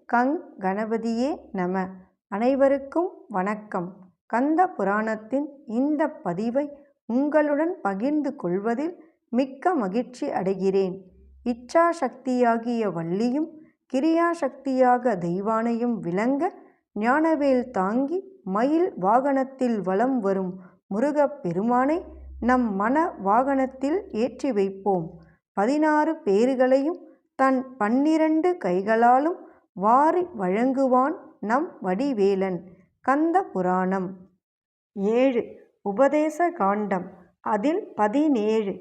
கங் கணபதியே நம. அனைவருக்கும் வணக்கம். கந்த புராணத்தின் இந்த பதிவை உங்களுடன் பகிர்ந்து கொள்வதில் மிக்க மகிழ்ச்சி அடைகிறேன். இச்சா சக்தியாகிய வள்ளியும் கிரியா சக்தியாக தெய்வானையும் விளங்க ஞானவேல் தாங்கி மயில் வாகனத்தில் வலம் வரும் முருகப் பெருமானை நம் மன வாகனத்தில் ஏற்றி வைப்போம். 16 பேறுகளையும் தன் 12 கைகளாலும் வாரி வழங்குவான் நம் வடிவேலன். கந்த புராணம் 7 உபதேச காண்டம். அதில் 17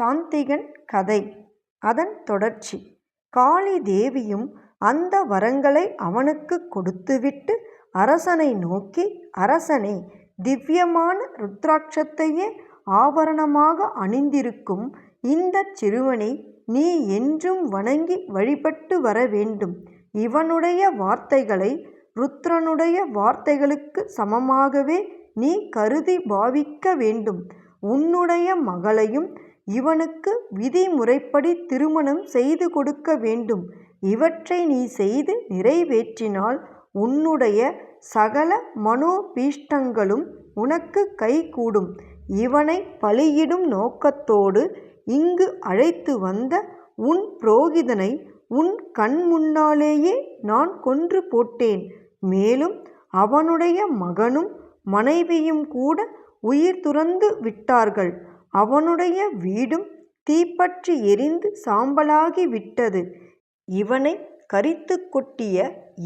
சாந்திகன் கதை. அதன் தொடர்ச்சி. காளி தேவியும் அந்த வரங்களை அவனுக்கு கொடுத்துவிட்டு அரசனை நோக்கி, அரசனே, திவ்யமான ருத்ராட்சத்தையே ஆபரணமாக அணிந்திருக்கும் இந்த சிறுவனை நீ என்றும் வணங்கி வழிபட்டு வர வேண்டும். இவனுடைய வார்த்தைகளை ருத்ரனுடைய வார்த்தைகளுக்கு சமமாகவே நீ கருதி பாவிக்க வேண்டும். உன்னுடைய மகளையும் இவனுக்கு விதிமுறைப்படி திருமணம் செய்து கொடுக்க வேண்டும். இவற்றை நீ செய்து நிறைவேற்றினால் உன்னுடைய சகல மனோபீஷ்டங்களும் உனக்கு கைகூடும். இவனை பலியிடும் நோக்கத்தோடு இங்கு அழைத்து வந்த உன் புரோகிதனை உன் கண் முன்னாலேயே நான் கொன்று போட்டேன். மேலும் அவனுடைய மகனும் மனைவியும் கூட உயிர் துறந்து விட்டார்கள். அவனுடைய வீடும் தீப்பற்றி எரிந்து சாம்பலாகி விட்டது. இவனை கரித்து கொட்டிய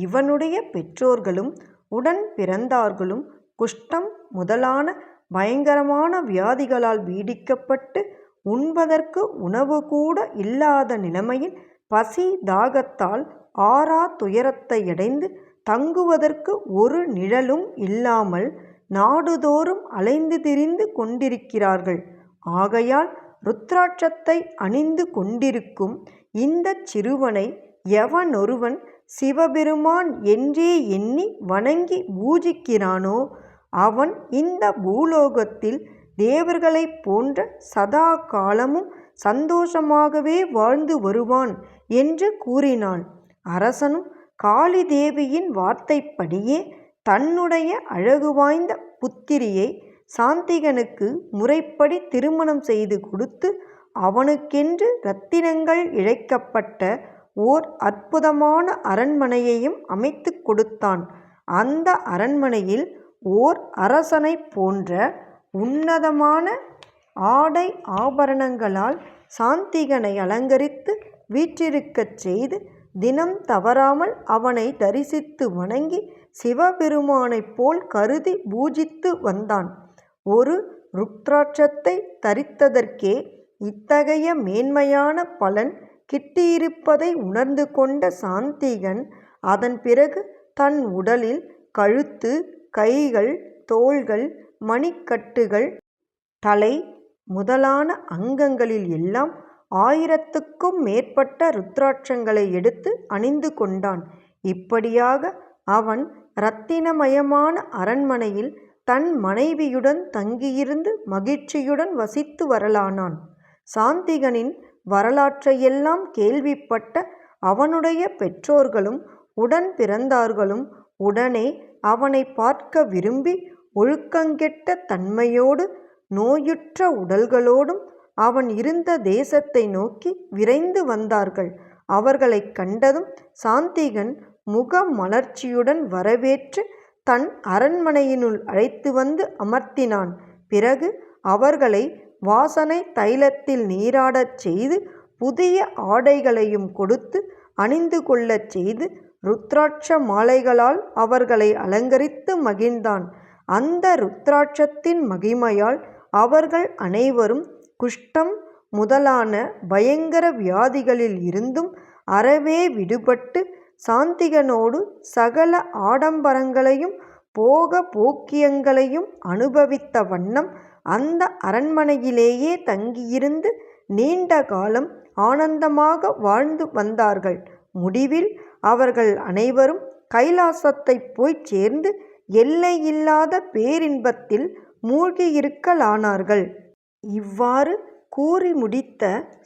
இவனுடைய பெற்றோர்களும் உடன் பிறந்தார்களும் குஷ்டம் முதலான பயங்கரமான வியாதிகளால் பீடிக்கப்பட்டு உண்பதற்கு உணவு கூட இல்லாத நிலைமையில் பசி தாகத்தால் ஆறா துயரத்தை அடைந்து தங்குவதற்கு ஒரு நிழலும் இல்லாமல் நாடுதோறும் அலைந்து திரிந்து கொண்டிருக்கிறார்கள். ஆகையால் ருத்ராட்சத்தை அணிந்து கொண்டிருக்கும் இந்த சிறுவனை எவனொருவன் சிவபெருமான் என்றே எண்ணி வணங்கி பூஜிக்கிறானோ அவன் இந்த பூலோகத்தில் தேவர்களைப் போன்ற சதா காலமும் சந்தோஷமாகவே வாழ்ந்து வருவான் என்று கூறினாள். அரசனும் காளி தேவியின் வார்த்தைப்படியே தன்னுடைய அழகு வாய்ந்த புத்திரியை சாந்திகனுக்கு முறைப்படி திருமணம் செய்து கொடுத்து அவனுக்கென்று இரத்தினங்கள் இழைக்கப்பட்ட ஓர் அற்புதமான அரண்மனையையும் அமைத்து கொடுத்தான். அந்த அரண்மனையில் ஓர் அரசனைப் போன்ற உன்னதமான ஆடை ஆபரணங்களால் சாந்திகனை அலங்கரித்து வீற்றிருக்கச் செய்து தினம் தவறாமல் அவனை தரிசித்து வணங்கி சிவபெருமானைப் போல் கருதி பூஜித்து வந்தான். ஒரு ருத்ராட்சத்தை தரித்ததற்கே இத்தகைய மேன்மையான பலன் கிட்டியிருப்பதை உணர்ந்து கொண்ட சாந்திகன் அதன் பிறகு தன் உடலில் கழுத்து, கைகள், தோள்கள், மணிக்கட்டுகள், தலை முதலான அங்கங்களில் எல்லாம் 1000க்கும் மேற்பட்ட ருத்ராட்சங்களை எடுத்து அணிந்து கொண்டான். இப்படியாக அவன் இரத்தினமயமான அரண்மனையில் தன் மனைவியுடன் தங்கியிருந்து மகிழ்ச்சியுடன் வசித்து வரலானான். சாந்திகனின் வரலாற்றையெல்லாம் கேள்விப்பட்ட அவனுடைய பெற்றோர்களும் உடன் பிறந்தார்களும் உடனே அவனை பார்க்க விரும்பி ஒழுக்கங்கெட்ட தன்மையோடு நோயுற்ற உடல்களோடும் அவன் இருந்த தேசத்தை நோக்கி விரைந்து வந்தார்கள். அவர்களைக் கண்டதும் சாந்திகன் முக மலர்ச்சியுடன் வரவேற்று தன் அரண்மனையினுள் அழைத்து வந்து அமர்த்தினான். பிறகு அவர்களை வாசனை தைலத்தில் நீராடச் செய்து புதிய ஆடைகளையும் கொடுத்து அணிந்து கொள்ளச் செய்து ருத்ராட்ச மாலைகளால் அவர்களை அலங்கரித்து மகிழ்ந்தான். அந்த ருத்ராட்சத்தின் மகிமையால் அவர்கள் அனைவரும் குஷ்டம் முதலான பயங்கர வியாதிகளில் இருந்தும் அறவே விடுபட்டு சாந்திகனோடு சகல ஆடம்பரங்களையும் போக போக்கியங்களையும் அனுபவித்த வண்ணம் அந்த அரண்மனையிலேயே தங்கியிருந்து நீண்ட காலம் ஆனந்தமாக வாழ்ந்து வந்தார்கள். முடிவில் அவர்கள் அனைவரும் கைலாசத்தை போய்ச் சேர்ந்து எல்லையில்லாத பேரின்பத்தில் மூழ்கியிருக்கலானார்கள். இவ்வாறு கூறி முடித்த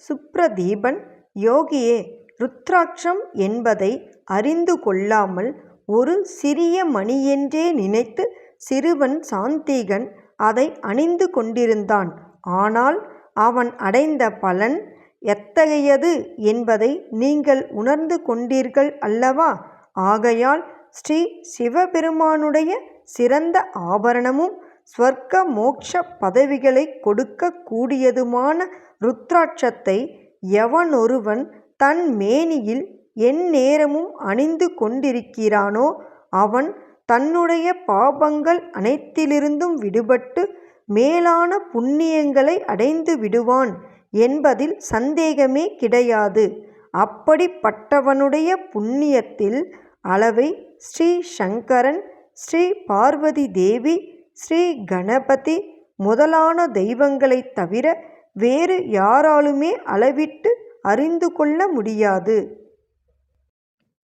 சுப்ரதீபன், யோகியே, ருத்ராட்சம் என்பதை அறிந்து கொள்ளாமல் ஒரு சிறிய மணியென்றே நினைத்து சிறுவன் சாந்திகன் அதை அணிந்து கொண்டிருந்தான். ஆனால் அவன் அடைந்த பலன் எத்தகையது என்பதை நீங்கள் உணர்ந்து கொண்டீர்கள் அல்லவா? ஆகையால் ஸ்ரீ சிவபெருமானுடைய சிறந்த ஆபரணமும் ஸ்வர்க்க மோட்ச பதவிகளை கொடுக்க கூடியதுமான ருத்ராட்சத்தை எவனொருவன் தன் மேனியில் எந்நேரமும் அணிந்து கொண்டிருக்கிறானோ அவன் தன்னுடைய பாபங்கள் அனைத்திலிருந்தும் விடுபட்டு மேலான புண்ணியங்களை அடைந்து விடுவான் என்பதில் சந்தேகமே கிடையாது. அப்படிப்பட்டவனுடைய புண்ணியத்தில் அளவை ஸ்ரீ சங்கரன், ஸ்ரீ பார்வதி தேவி, ஸ்ரீ கணபதி முதலான தெய்வங்களைத் தவிர வேறு யாராலுமே அளவிட்டு அறிந்து கொள்ள முடியாது.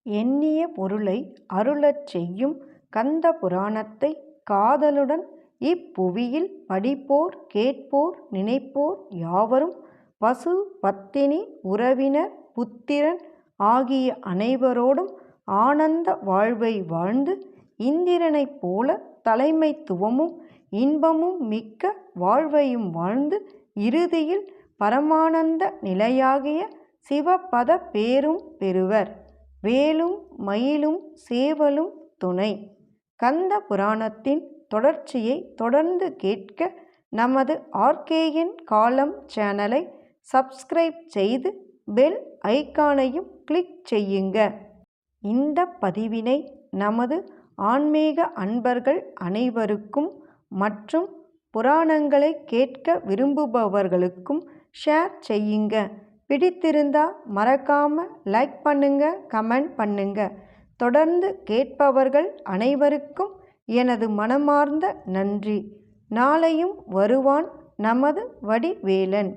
எண்ணிய பொருளை அருளச் செய்யும் கந்த புராணத்தை காதலுடன் இப்புவியில் படிப்போர், கேட்போர், நினைப்போர் யாவரும் பசு, பத்தினி, உறவினர், புத்திரன் ஆகிய அனைவரோடும் ஆனந்த வாழ்வை வாழ்ந்து இந்திரனைப் போல தலைமைத்துவமும் இன்பமும் மிக்க வாழ்வையும் வாழ்ந்து இறுதியில் பரமானந்த நிலையாகிய சிவபத பேரும் பெறுவர். வேலும் மயிலும் சேவலும் துணை. கந்த புராணத்தின் தொடர்ச்சியை தொடர்ந்து கேட்க நமது ஆர்கேஎன் காலம் சேனலை சப்ஸ்கிரைப் செய்து பெல் ஐகானையும் கிளிக் செய்யுங்க. இந்த பதிவினை நமது ஆன்மீக அன்பர்கள் அனைவருக்கும் மற்றும் புராணங்களை கேட்க விரும்புபவர்களுக்கும் ஷேர் செய்யுங்க. பிடித்திருந்தா மறக்காம லைக் பண்ணுங்க, கமெண்ட் பண்ணுங்க. தொடர்ந்து கேட்பவர்கள் அனைவருக்கும் எனது மனமார்ந்த நன்றி. நாளையும் வருவான் நமது வடிவேலன்.